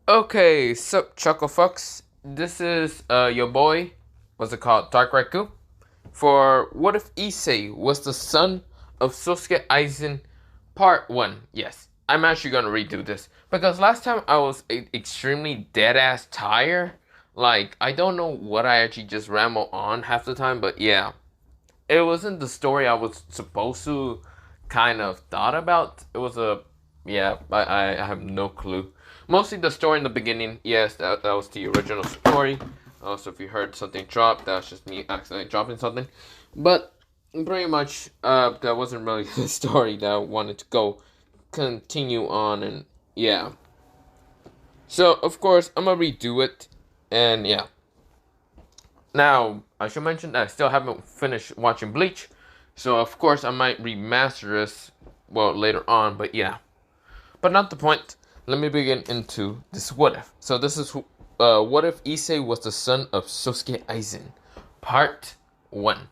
Okay, sup, Chucklefucks. This is your boy. What's it called? Dark Raikou. For what if Issei was the son of Sosuke Aizen, Part One? Yes, I'm actually gonna redo this because last time I was extremely dead ass tired. Like I don't know what I actually just ramble on half the time, but yeah, it wasn't the story I was supposed to kind of thought about. It was a yeah, I have no clue. Mostly the story in the beginning, yes, that was the original story. Also, if you heard something drop, that's just me accidentally dropping something. But pretty much, that wasn't really the story that I wanted to go continue on, and yeah. So of course I'm gonna redo it, and yeah. Now, I should mention that I still haven't finished watching Bleach, so of course I might remaster this, well, later on, but yeah. But not the point. Let me begin into this what if. So this is what if Issei was the son of Sosuke Aizen, part 1.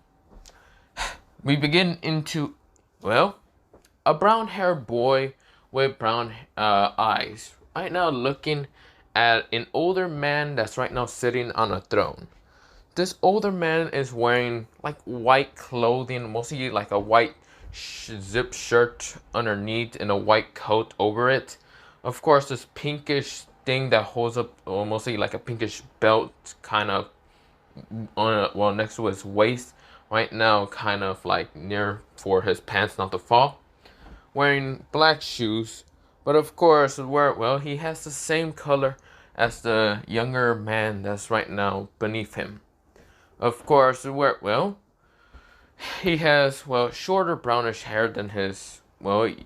We begin into, well, a brown-haired boy with brown eyes, right now looking at an older man that's right now sitting on a throne. This older man is wearing like white clothing, mostly like a white zip shirt underneath and a white coat over it. Of course, this pinkish thing that holds up, or mostly like a pinkish belt, kind of next to his waist right now, kind of like near for his pants not to fall. Wearing black shoes, but of course, he has the same color as the younger man that's right now beneath him. Of course, he has, shorter brownish hair than his,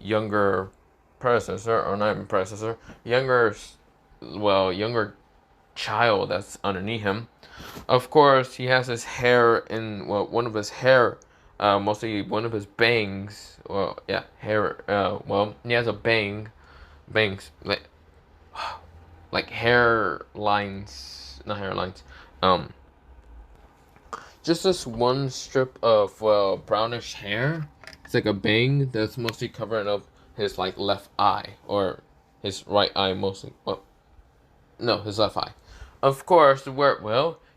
younger predecessor, or not even predecessor, younger child that's underneath him. Of course, he has his hair in, one of his hair, mostly one of his bangs, hair, he has a bangs, like hair lines, not hair lines, just this one strip of brownish hair. It's like a bang that's mostly covering up his like left eye, or his right eye mostly. Well, no, his left eye. Of course,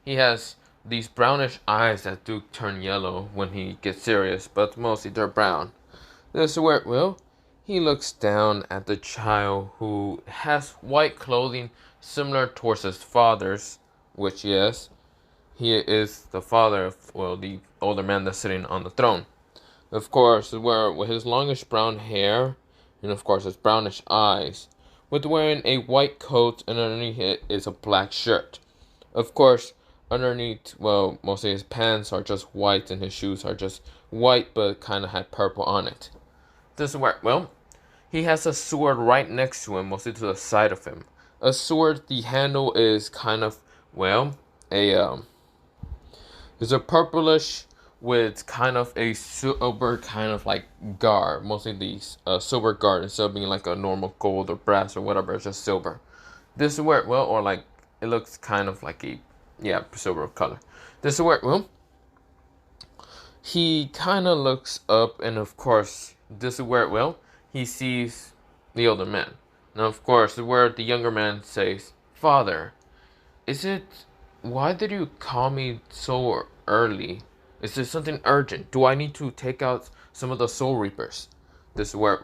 he has these brownish eyes that do turn yellow when he gets serious, but mostly they're brown. This is where he looks down at the child who has white clothing similar towards his father's, which yes, he is the father of, the older man that's sitting on the throne. Of course, with his longish brown hair, and of course his brownish eyes, with wearing a white coat, and underneath it is a black shirt. Of course, underneath, mostly his pants are just white, and his shoes are just white, but kind of had purple on it. This is he has a sword right next to him, mostly to the side of him. A sword, the handle is kind of, a, it's a purplish with kind of a silver kind of like guard, mostly the silver guard instead of being like a normal gold or brass or whatever. It's just silver. This is where or like it looks kind of like a silver color. This is where he kind of looks up, and of course this is where he sees the older man. Now of course where the younger man says, "Father, is it? Why did you call me so early? Is there something urgent? Do I need to take out some of the Soul Reapers?" This is where,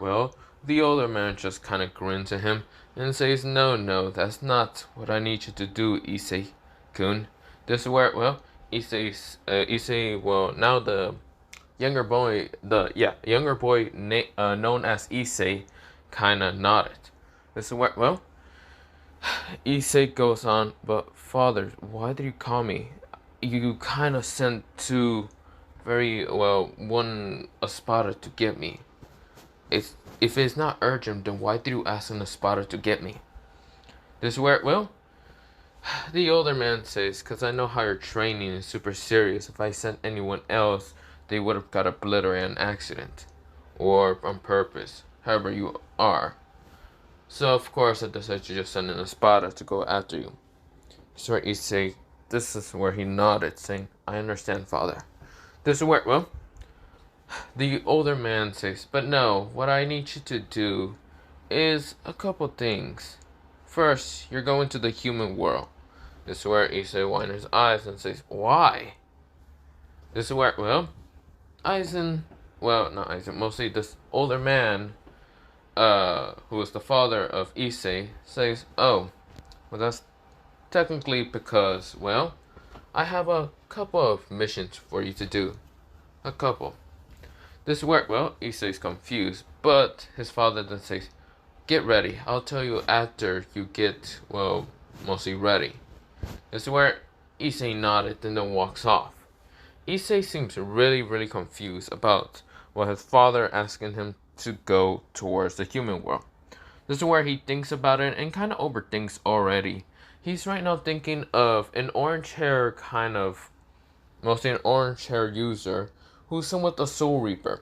the older man just kind of grins at him and says, No, that's not what I need you to do, Issei-kun. This is where, Issei, now the younger boy, known as Issei, kind of nodded. This is where, Issei goes on, "But father, why did you call me? You kind of sent two one Espada to get me. If it's not urgent, then why did you ask an Espada to get me?" This is where, the older man says, "Because I know how your training is super serious. If I sent anyone else, they would have got obliterated in an accident. Or on purpose. However you are. So of course I decided to just send an Espada to go after you." So Issei, this is where he nodded, saying, "I understand, father." This is where, the older man says, "But no, what I need you to do is a couple things. First, you're going to the human world. This is where Issei winds his eyes and says, why? This is where, well, Aizen, well, not Aizen, mostly this older man, who is the father of Issei, says, oh, well, that's technically because, well, I have a couple of missions for you to do. A couple. This is where, well, Issei's confused, but his father then says, get ready. I'll tell you after you get, well, mostly ready. This is where Issei nodded and then walks off. Issei seems really confused about what his father asking him to go towards the human world. This is where he thinks about it and kind of overthinks already. He's right now thinking of an orange hair kind of, mostly an orange hair user who's somewhat a soul reaper.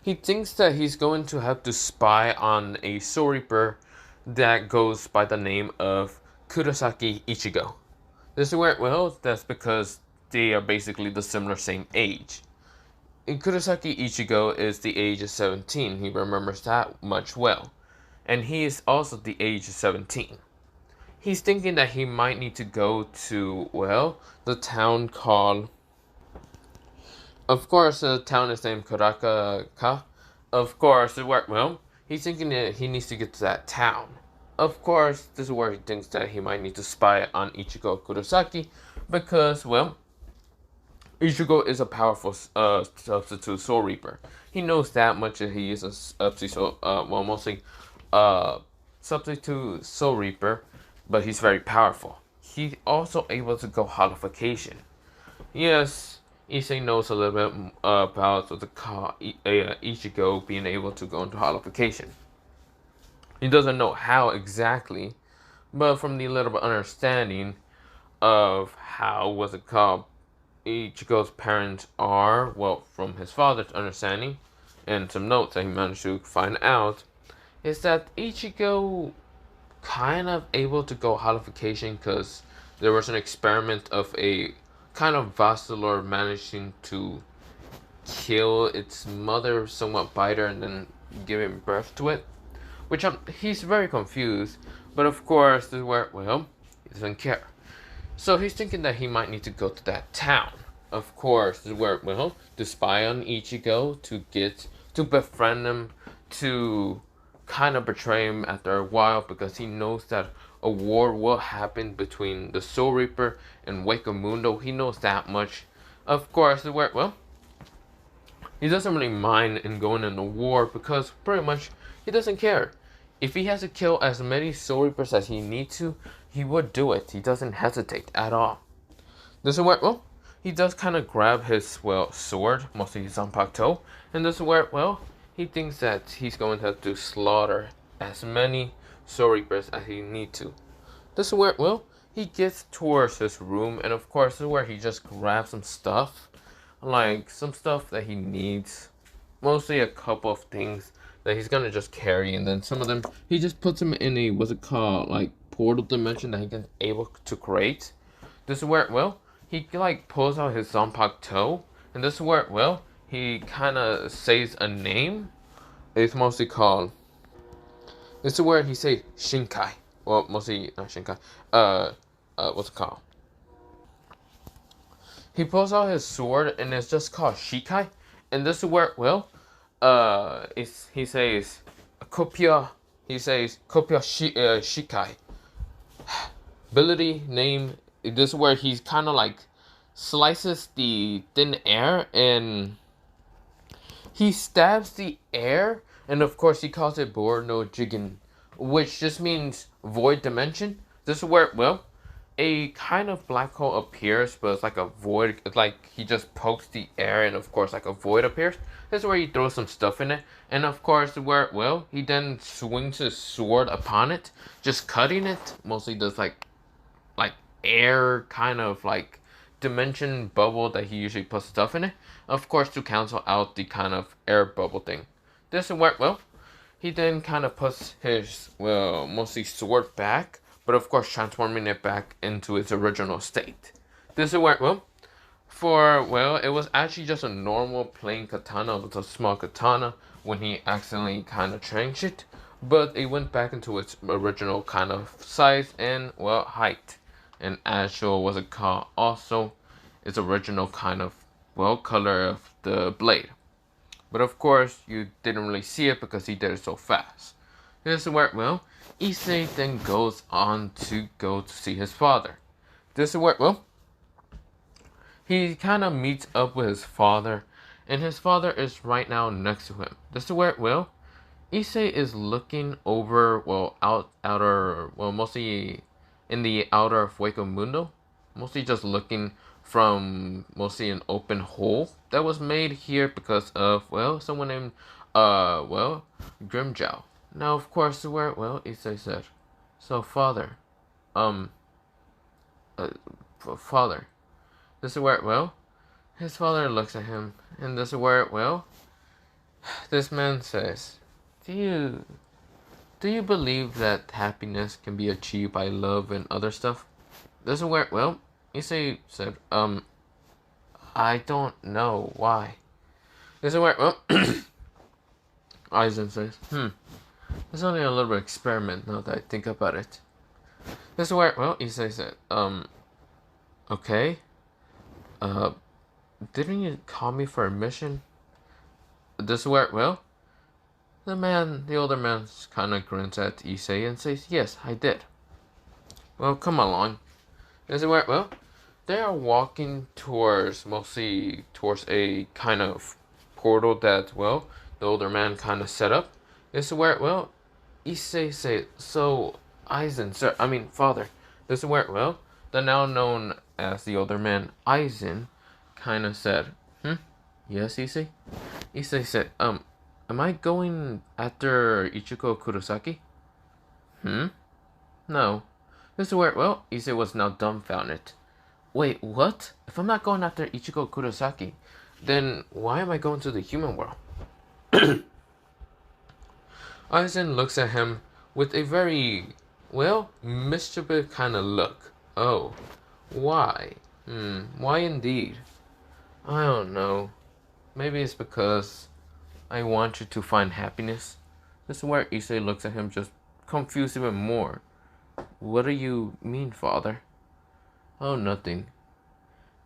He thinks that he's going to have to spy on a soul reaper that goes by the name of Kurosaki Ichigo. This is where, well, that's because they are basically the similar same age. And Kurosaki Ichigo is the age of 17. He remembers that much well. And he is also the age of 17. He's thinking that he might need to go to, well, the town called... Of course, the town is named Kurakaka. Of course, well, he's thinking that he needs to get to that town. Of course, this is where he thinks that he might need to spy on Ichigo Kurosaki. Because, well, Ichigo is a powerful substitute Soul Reaper. He knows that much that he is a substitute Soul Reaper, but he's very powerful. He's also able to go holification. Yes, Issei knows a little bit about the Ichigo being able to go into holification. He doesn't know how exactly, but from the little bit understanding of how Ichigo's parents are, well, from his father's understanding, and some notes that he managed to find out, is that Ichigo kind of able to go holification because there was an experiment of a kind of Vasilor managing to kill its mother, somewhat bite her, and then giving birth to it. Which he's very confused, but of course, this is where, well, he doesn't care. So he's thinking that he might need to go to that town. Of course, this is where, well, to spy on Ichigo, to befriend him, to kind of betray him after a while, because he knows that a war will happen between the Soul Reaper and Wakamundo. He knows that much. Of course, this is where, well, he doesn't really mind in going in the war, because pretty much he doesn't care. If he has to kill as many Soul Reapers as he needs to, he would do it. He doesn't hesitate at all. This is where, well, he does kind of grab his, well, sword, mostly his Zanpakuto, and this is where, well, he thinks that he's going to have to slaughter as many Soul Reapers as he needs to. This is where, well, he gets towards his room, and of course, this is where he just grabs some stuff, like some stuff that he needs, mostly a couple of things that he's gonna just carry, and then some of them he just puts them in a, what's it called, like portal dimension that he can able to create. This is where, well, he like pulls out his Zanpakuto, and this is where, well, he kind of says a name. It's mostly called, this is where he says Shinkai. Well, mostly not Shinkai. What's it called? He pulls out his sword, and it's just called Shikai. And this is where, well, he says Kopia. He says Kopia Shikai. Ability name. This is where he's kind of like slices the thin air, and he stabs the air, and of course he calls it Bor no Jigen, which just means void dimension. This is where, well, a kind of black hole appears, but it's like a void. It's like he just pokes the air, and of course like a void appears. This is where he throws some stuff in it, and of course where, well, he then swings his sword upon it, just cutting it. Mostly does like air kind of like dimension bubble that he usually puts stuff in it. Of course, to cancel out the kind of air bubble thing. This is where, well, he then kind of puts his, well, mostly sword back, but of course transforming it back into its original state. This is where, well, it was actually just a normal plain katana. It was a small katana when he accidentally kind of changed it. but it went back into its original kind of size and, well, height. And actual was it called also its original kind of, well, color of the blade. But of course, you didn't really see it because he did it so fast. This is where, well, Issei then goes on to go to see his father. This is where, well, he kind of meets up with his father, and his father is right now next to him. This is where, well, Issei is looking over, well, outer, well, mostly in the outer of Hueco Mundo, mostly just looking from mostly an open hole that was made here because of, well, someone named, well, Grimjow. Now, of course, where, well, Issei said, so, father, um, uh, father, this is where, well, his father looks at him, and this is where, well, this man says, do you believe that happiness can be achieved by love and other stuff? This is where, well, Issei said, I don't know why. This is where, well, Aizen says, it's only a little experiment now that I think about it. This is where, well, Issei said, okay, didn't you call me for a mission? This is where, well, the older man kind of grins at Issei and says, yes, I did. Well, come along. This is where, well, they are walking mostly towards a kind of portal that, well, the older man kind of set up. This is where, well, Issei said, so, Aizen, sir, I mean, father. This is where, well, the now known as the older man, Aizen, kind of said, yes, Issei? Issei said, am I going after Ichiko Kurosaki? No. This is where, well, Issei was now dumbfounded. Wait, what? If I'm not going after Ichiko Kurosaki, then why am I going to the human world? Aizen looks at him with a very, well, mischievous kind of look. Oh, why? Why indeed? I don't know. Maybe it's because I want you to find happiness. This is where Issei looks at him just confused even more. What do you mean, father? Oh, nothing.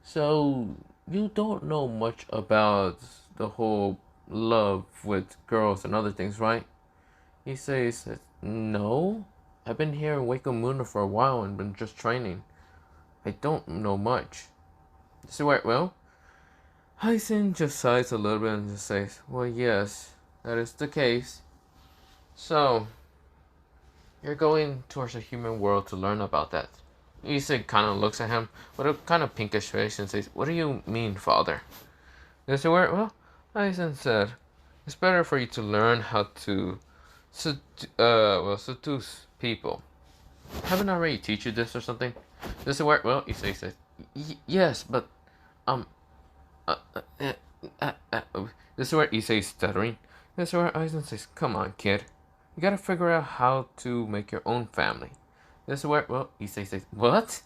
So, you don't know much about the whole love with girls and other things, right? Issei says, no. I've been here in Hueco Mundo for a while and been just training. I don't know much. This is where, well, Aizen just sighs a little bit and just says, well, yes, that is the case. So, you're going towards the human world to learn about that. Issei kind of looks at him with a kind of pinkish face and says, what do you mean, father? This is where, well, Aizen said, it's better for you to learn how to seduce people. Haven't I already teach you this or something? This is where, well, Issei says, yes, but, this is where Issei's stuttering. This is where Aizen says, come on, kid. You gotta figure out how to make your own family. This is where, well, Issei says, what?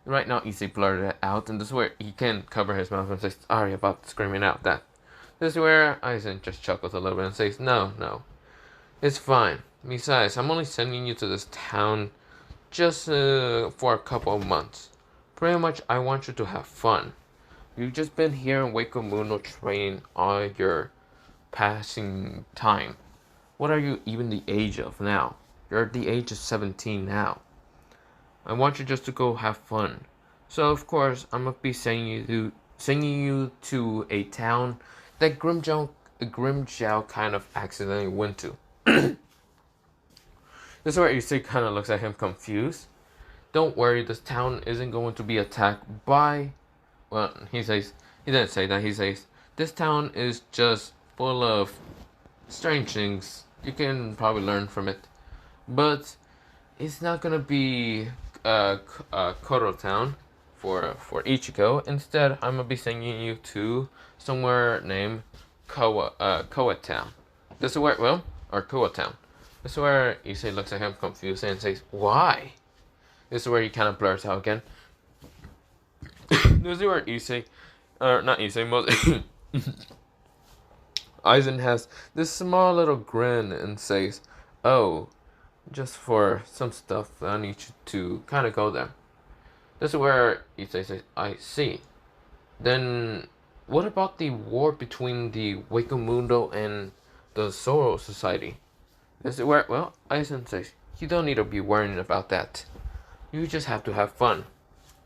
Right now, Issei blurted it out, and this is where he can cover his mouth and says, sorry about screaming out that. This is where Aizen just chuckles a little bit and says, no. It's fine. Besides, I'm only sending you to this town just for a couple of months. Pretty much, I want you to have fun. You've just been here in Hueco Mundo training all your passing time. What are you even the age of now? You're at the age of 17 now. I want you just to go have fun. So of course I'm gonna be sending you to a town that Grimjow kind of accidentally went to. This is where Issei kind of looks at him confused. Don't worry, this town isn't going to be attacked by. Well, he didn't say that. He says this town is just full of strange things. You can probably learn from it, but it's not gonna be Kuo Town for Ichigo. Instead, I'm gonna be sending you to somewhere named Kuo Town. This is where, well, or Kuo Town. This is where Issei looks at him confused and says, "Why?" This is where he kind of blurs out again. This is where Issei, or not Issei, Aizen has this small little grin and says, Oh, just for some stuff, I need you to kind of go there. This is where Issei says, I see. Then, what about the war between the Wakamundo and the Zoro Society? This is where, well, Aizen says, you don't need to be worrying about that. You just have to have fun.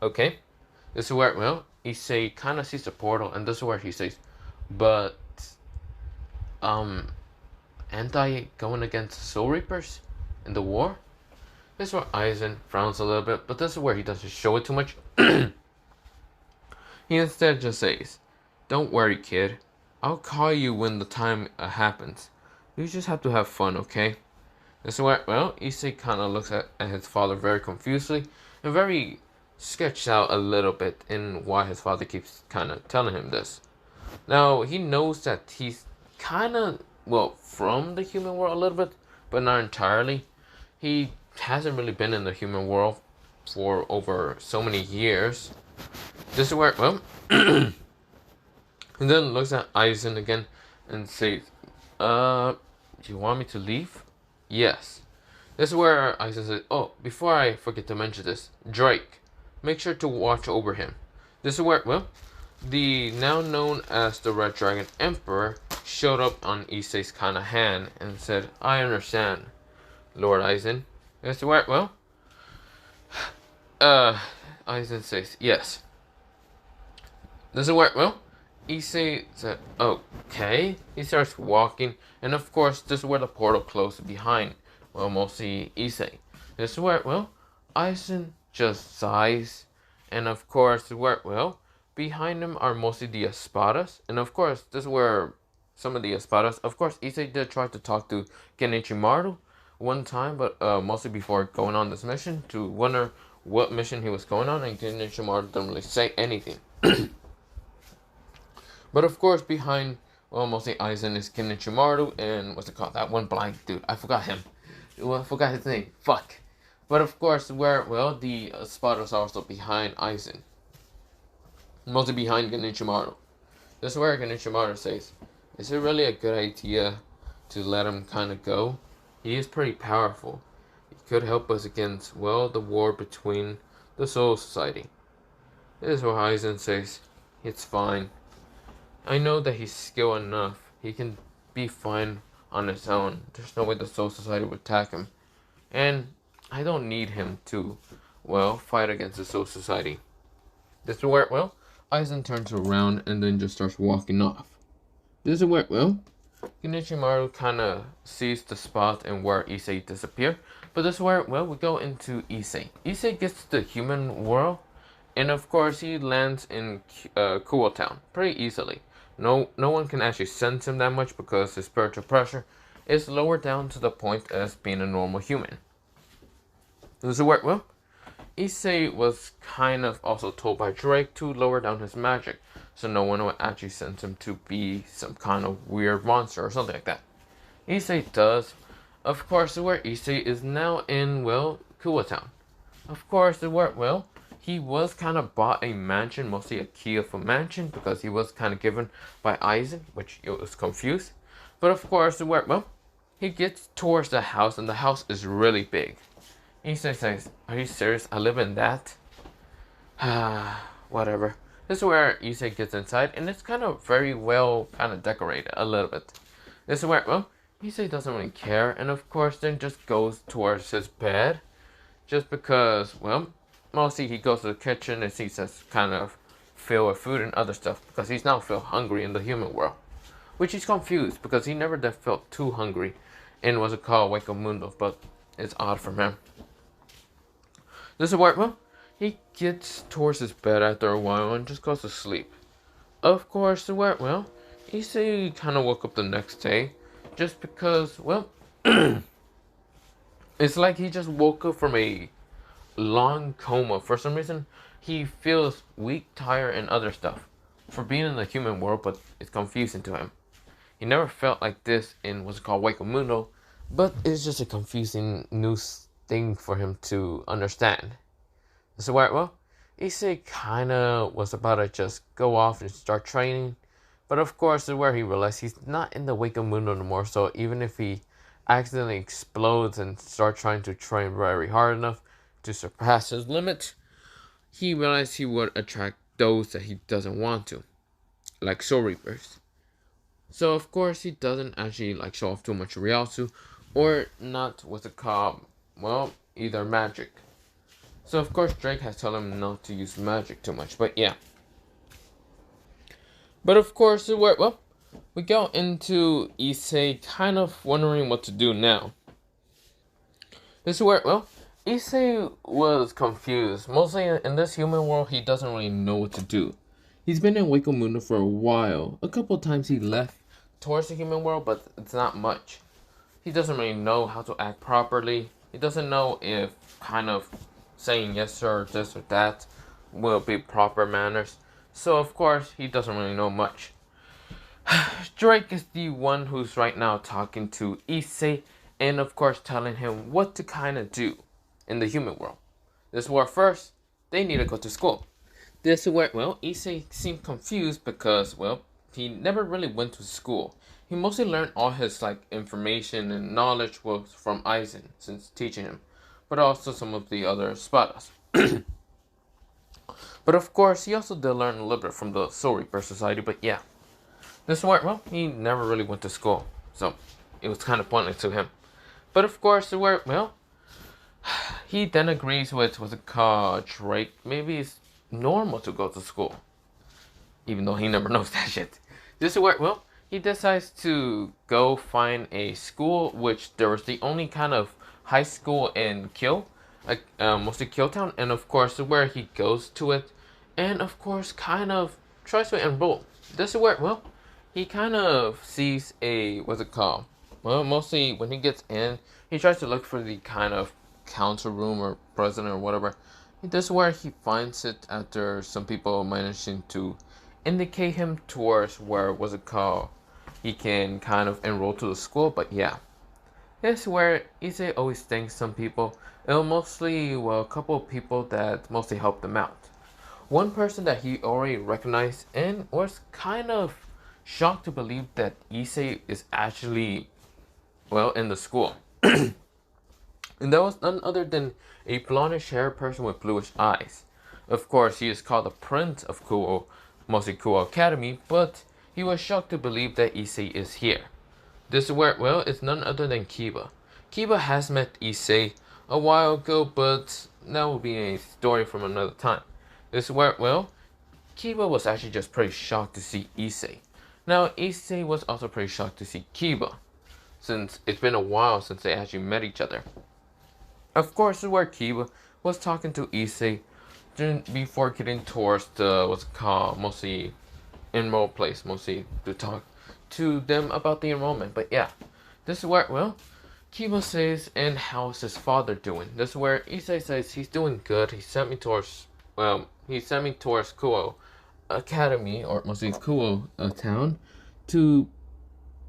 Okay? This is where, well, Issei kind of sees the portal, and this is where he says, but, um, ain't I going against Soul Reapers in the war? This is where Aizen frowns a little bit, but this is where he doesn't show it too much. He instead just says, don't worry, kid. I'll call you when the time happens. You just have to have fun, okay? This is where, well, Issei kind of looks at his father very confusedly and very sketched out a little bit in why his father keeps kind of telling him this. Now, he knows that he's kind of, well, from the human world a little bit, but not entirely. He hasn't really been in the human world for over so many years. This is where, well, and then looks at Aizen again and says, do you want me to leave? Yes. This is where Aizen says, oh, before I forget to mention this, Drake, make sure to watch over him. This is where, well, the now known as the Red Dragon Emperor showed up on Issei's kind of hand and said, I understand, Lord Aizen. This is where, well, Aizen says, yes. This is where, well, Issei said, okay. He starts walking, and of course, this is where the portal closed behind, well, mostly Issei. This is where, well, Aizen just sighs, and of course, where, well, behind him are mostly the Espadas, and of course, this is where some of the Espadas, of course, Issei did try to talk to Genichi Maru one time, but mostly before going on this mission, to wonder what mission he was going on, and Genichi Maru didn't really say anything. But of course, behind, well, mostly Aizen is Genichi Maru, and what's it called? That one blind dude. I forgot him. I forgot his name. Fuck. But of course, where, well, the Espadas are also behind Aizen. Mostly behind Genichi Maru. This is where Genichi Maru says, is it really a good idea to let him kind of go? He is pretty powerful. He could help us against, well, the war between the Soul Society. This is where Aizen says, it's fine. I know that he's skilled enough. He can be fine on his own. There's no way the Soul Society would attack him. And I don't need him to, well, fight against the Soul Society. This is where, well, Aizen turns around and then just starts walking off. This is where, well, Genichi Maru kind of sees the spot and where Issei disappeared. But this is where, well, we go into Issei. Issei gets to the human world. And of course, he lands in Kuo Town pretty easily. No one can actually sense him that much because his spiritual pressure is lower down to the point as being a normal human. Does it work? Well, Issei was kind of also told by Drake to lower down his magic, so no one would actually sense him to be some kind of weird monster or something like that. Issei does. Of course, where Issei is now in, well, Kuo Town. Of course, it worked well. He was kind of bought a mansion, mostly a key of a mansion, because he was kind of given by Aizen, which he was confused. But of course, it worked well. He gets towards the house, and the house is really big. Issei says, are you serious? I live in that? Whatever. This is where Issei gets inside, and it's kind of very well kind of decorated, a little bit. This is where, well, Issei doesn't really care, and of course then just goes towards his bed. Just because, well, mostly he goes to the kitchen and sees us kind of filled with food and other stuff because he's now feel hungry in the human world. Which he's confused because he never felt too hungry in what's it called Wakamundo, but it's odd for him. This is where, well, he gets towards his bed after a while and just goes to sleep. Of course, where, well, Issei kind of woke up the next day just because, well, it's like he just woke up from a long coma. For some reason, he feels weak, tired, and other stuff for being in the human world, but it's confusing to him. He never felt like this in what's called Wakamundo, but it's just a confusing new thing for him to understand. So where, well, Issei kind of was about to just go off and start training, but of course, where he realized he's not in the Wakamundo anymore, so even if he accidentally explodes and starts trying to train very hard enough to surpass his limit, he realized he would attract those that he doesn't want to, like Soul Reapers. So of course he doesn't actually like show off too much Ryasu, or not with a call, well, either magic. So of course Drake has told him not to use magic too much, but yeah. But of course we go into Issei kind of wondering what to do now. This is where, Issei was confused. Mostly in this human world, he doesn't really know what to do. He's been in Wakomuna for a while. A couple times he left towards the human world, but it's not much. He doesn't really know how to act properly. He doesn't know if kind of saying yes or this or that will be proper manners. So of course, he doesn't really know much. Drake is the one who's right now talking to Issei and of course telling him what to kind of do in the human world. This is where first, they need to go to school. This is where, Issei seemed confused because, he never really went to school. He mostly learned all his, information and knowledge was from Aizen, since teaching him, but also some of the other spadas. But of course, he also did learn a little bit from the Soul Reaper Society, but yeah. This is where, he never really went to school, so it was kind of pointless to him. But of course, he then agrees with what's it called, Drake. Maybe it's normal to go to school, even though he never knows that shit. This is where, he decides to go find a school, which there was the only kind of high school in mostly Kuo Town, and of course, where he goes to it, and of course, kind of tries to enroll. This is where, he kind of sees what's it called? Mostly when he gets in, he tries to look for the kind of council room or president or whatever. This is where he finds it after some people managing to indicate him towards where, what's it called, he can kind of enroll to the school, but yeah. This is where Issei always thanks some people, and mostly, a couple of people that mostly helped him out. One person that he already recognized and was kind of shocked to believe that Issei is actually, in the school. And that was none other than a blondish haired person with bluish eyes. Of course, he is called the Prince of Kuo, mostly Kuo Academy, but he was shocked to believe that Issei is here. This is where, it's none other than Kiba. Kiba has met Issei a while ago, but that will be a story from another time. This is where, Kiba was actually just pretty shocked to see Issei. Now, Issei was also pretty shocked to see Kiba, since it's been a while since they actually met each other. Of course, this is where Kiba was talking to Issei before getting towards the, what's it called, mostly enroll place, mostly to talk to them about the enrollment. But yeah, this is where, Kiba says, and how's his father doing? This is where Issei says he's doing good. He sent me towards Kuo Academy, or mostly Kuo Town, to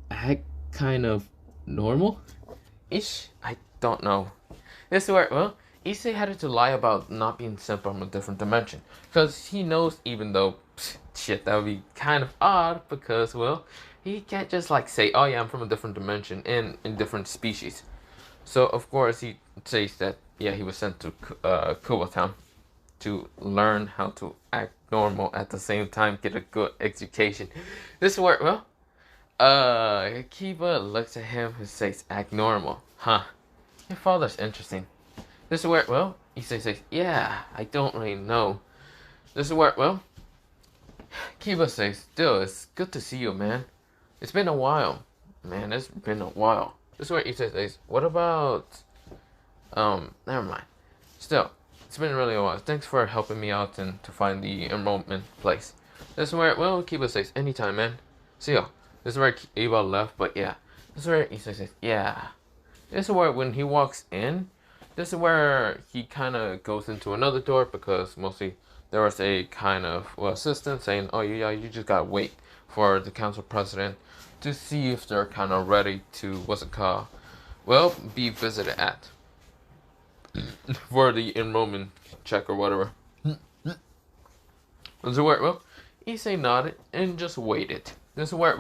act kind of normal-ish? I don't know. This is where, Issei had to lie about not being sent from a different dimension. Because he knows, even though, shit, that would be kind of odd, because, he can't just, say, oh yeah, I'm from a different dimension, and in different species. So, of course, he says that, yeah, he was sent to Kuo Town to learn how to act normal at the same time, get a good education. This is where, Kiba looks at him and says, act normal. Huh. Your father's interesting. This is where, Issei says, yeah, I don't really know. This is where, Kiba says, still, it's good to see you, man. It's been a while. Man, it's been a while. This is where Issei says, what about, never mind. Still, it's been really a while. Thanks for helping me out and to find the enrollment place. This is where, Kiba says, anytime, man. See ya. This is where Kiba left, but yeah. This is where Issei says, yeah. This is where when he walks in, this is where he kind of goes into another door because mostly there was a kind of assistant saying, oh yeah, you just gotta wait for the council president to see if they're kind of ready to, be visited at for the enrollment check or whatever. This is where, Issei nodded and just waited. This is where,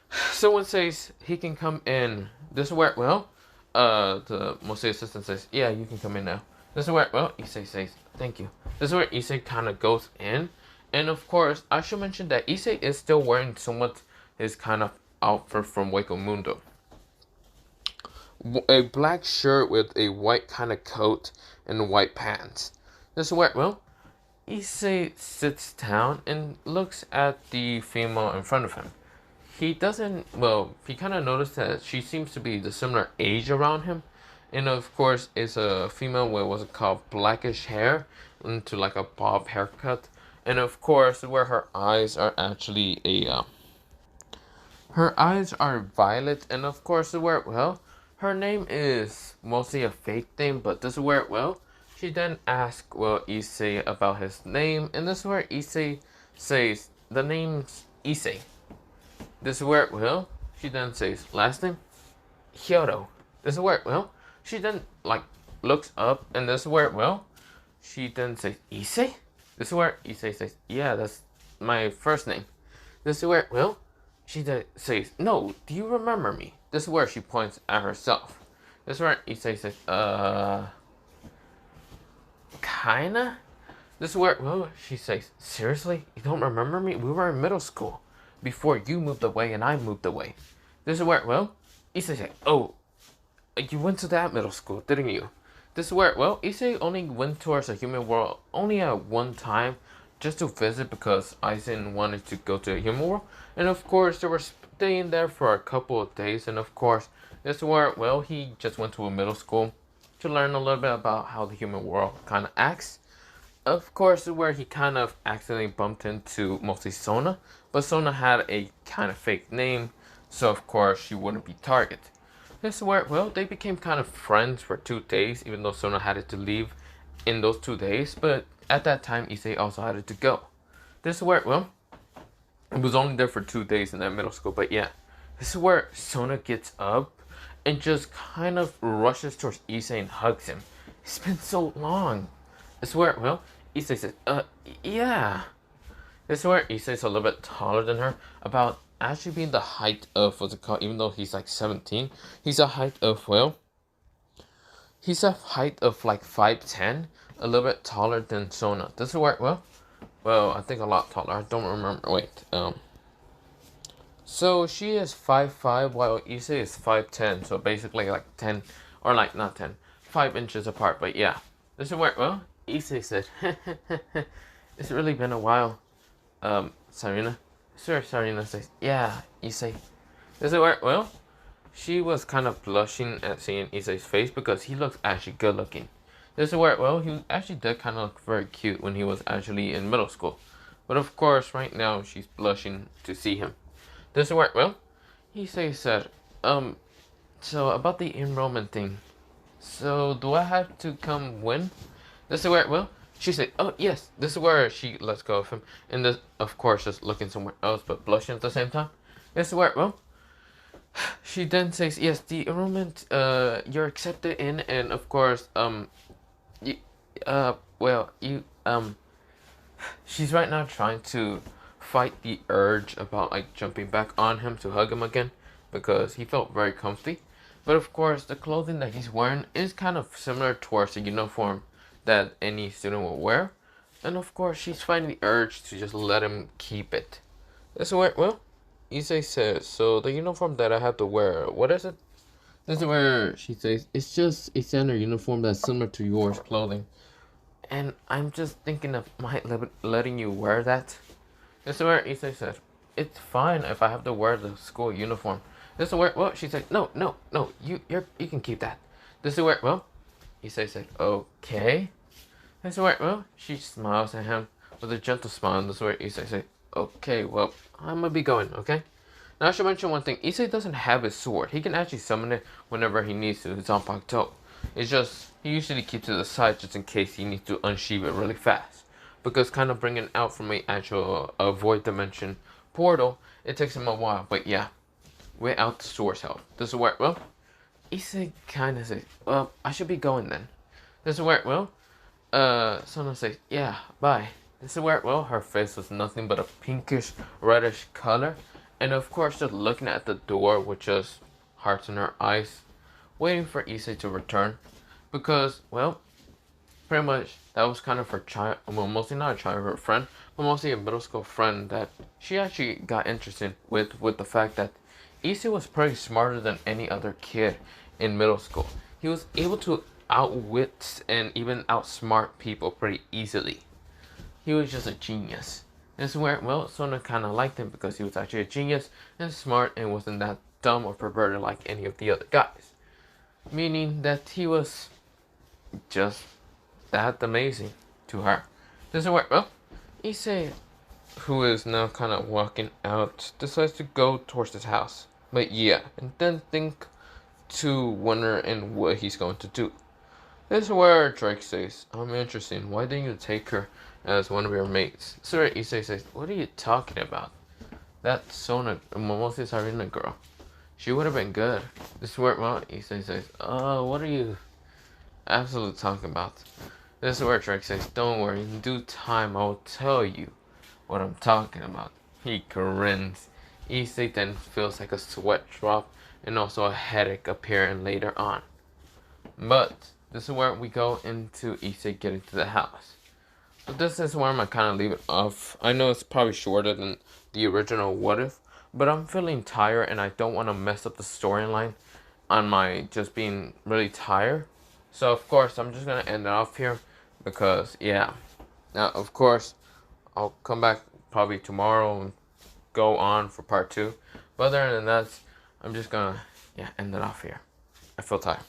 Someone says he can come in. This is where, well, the Mosei assistant says, yeah, you can come in now. This is where, well, Issei says, thank you. This is where Issei kind of goes in. And of course, I should mention that Issei is still wearing somewhat his kind of outfit from Wako Mundo. A black shirt with a white kind of coat and white pants. This is where, well, Issei sits down and looks at the female in front of him. He doesn't, well, he kind of noticed that she seems to be the similar age around him. And of course, it's a female with what's called blackish hair into like a bob haircut. And of course, where her eyes are actually her eyes are violet. And of course, where, well, her name is mostly a fake name, but this is where, well, she then asks, well, Issei about his name. And this is where Issei says, the name's Issei. This is where, well, she then says, last name, Hyoto. This is where, well, she then, like, looks up, and this is where, well, she then says, Issei? This is where Issei says, yeah, that's my first name. This is where, well, she then says, no, do you remember me? This is where she points at herself. This is where Issei says, kinda? This is where, well, she says, seriously? You don't remember me? We were in middle school. Before you moved away and I moved away. This is where, well, Issei said, oh, you went to that middle school, didn't you? This is where, well, Issei only went towards a human world only at one time just to visit because Aizen wanted to go to a human world. And of course, they were staying there for a couple of days. And of course, this is where, well, he just went to a middle school to learn a little bit about how the human world kind of acts. Of course, where he kind of accidentally bumped into mostly Sona, but Sona had a kind of fake name, so of course she wouldn't be target. This is where, well, they became kind of friends for 2 days, even though Sona had to leave in those 2 days, but at that time, Issei also had to go. This is where, well, it was only there for 2 days in that middle school, but yeah. This is where Sona gets up and just kind of rushes towards Issei and hugs him. It's been so long. This is where, well, Issei says, yeah. This is where Issei's a little bit taller than her, about actually being the height of, what's it called, even though he's like 17, he's a height of, well, he's a height of like 5'10", a little bit taller than Sona. This is where, well, I think a lot taller, I don't remember, wait, so she is 5'5", while Issei is 5'10", so basically like 10, or like, not 10, 5 inches apart, but yeah. This is where, well, Issei said, it's really been a while, Sarina. Sir, Sarina says, yeah, Issei. This is where, well, she was kind of blushing at seeing Issei's face because he looks actually good looking. This is where, well, he actually did kind of look very cute when he was actually in middle school. But of course, right now, she's blushing to see him. This is where, well, Issei said, so about the enrollment thing. So, do I have to come when? This is where, well, she said, oh, yes. This is where she lets go of him. And this, of course, just looking somewhere else, but blushing at the same time. This is where, well, she then says, yes, the enrollment, you're accepted in, and of course, she's right now trying to fight the urge about, like, jumping back on him to hug him again, because he felt very comfy. But of course, the clothing that he's wearing is kind of similar towards the uniform that any student will wear. And of course, she's fighting the urge to just let him keep it. This is where, well, Issei says, so the uniform that I have to wear, what is it? This is where she says, it's just a standard uniform that's similar to yours clothing. And I'm just thinking of letting you wear that. This is where Issei says, it's fine if I have to wear the school uniform. This is where, well, she said, no, you can keep that. This is where, well, Issei said, okay. This is where, well, she smiles at him with a gentle smile. And this is where Issei said, okay, well, I'm gonna be going, okay? Now I should mention one thing. Issei doesn't have his sword. He can actually summon it whenever he needs to. It's on Zanpakuto. It's just, he usually keeps it aside just in case he needs to unsheath it really fast. Because kind of bringing it out from an actual void dimension portal, it takes him a while. But yeah, without the sword's help. This is where, well, Issei kind of says, well, I should be going then. This is where, well, Sona says, yeah, bye. This is where, well, her face was nothing but a pinkish, reddish color. And of course, just looking at the door with just hearts in her eyes, waiting for Issei to return. Because, well, pretty much that was kind of her child, well, mostly not a childhood friend, but mostly a middle school friend that she actually got interested with the fact that Issei was pretty smarter than any other kid in middle school. He was able to outwit and even outsmart people pretty easily. He was just a genius. This is where, well, Sona kind of liked him because he was actually a genius and smart and wasn't that dumb or perverted like any of the other guys. Meaning that he was just that amazing to her. This is where, well, Issei, who is now kind of walking out, decides to go towards his house. But yeah, and then think to wonder in what he's going to do. This is where Drake says, I'm interested. Why didn't you take her as one of your mates? This is where Issei says, what are you talking about? That Sona, Momose's Sarina girl. She would have been good. This is where, well, Issei says, what are you absolutely talking about? This is where Drake says, don't worry, in due time I will tell you what I'm talking about. He grins. Issei then feels like a sweat drop and also a headache appearing later on. But this is where we go into Issei getting to the house. So this is where I'm gonna kind of leave it off. I know it's probably shorter than the original What If, but I'm feeling tired and I don't want to mess up the storyline on my just being really tired. So of course I'm just gonna end it off here because yeah. Now of course I'll come back probably tomorrow and go on for part 2. But other than that, I'm just gonna end it off here. I feel tired.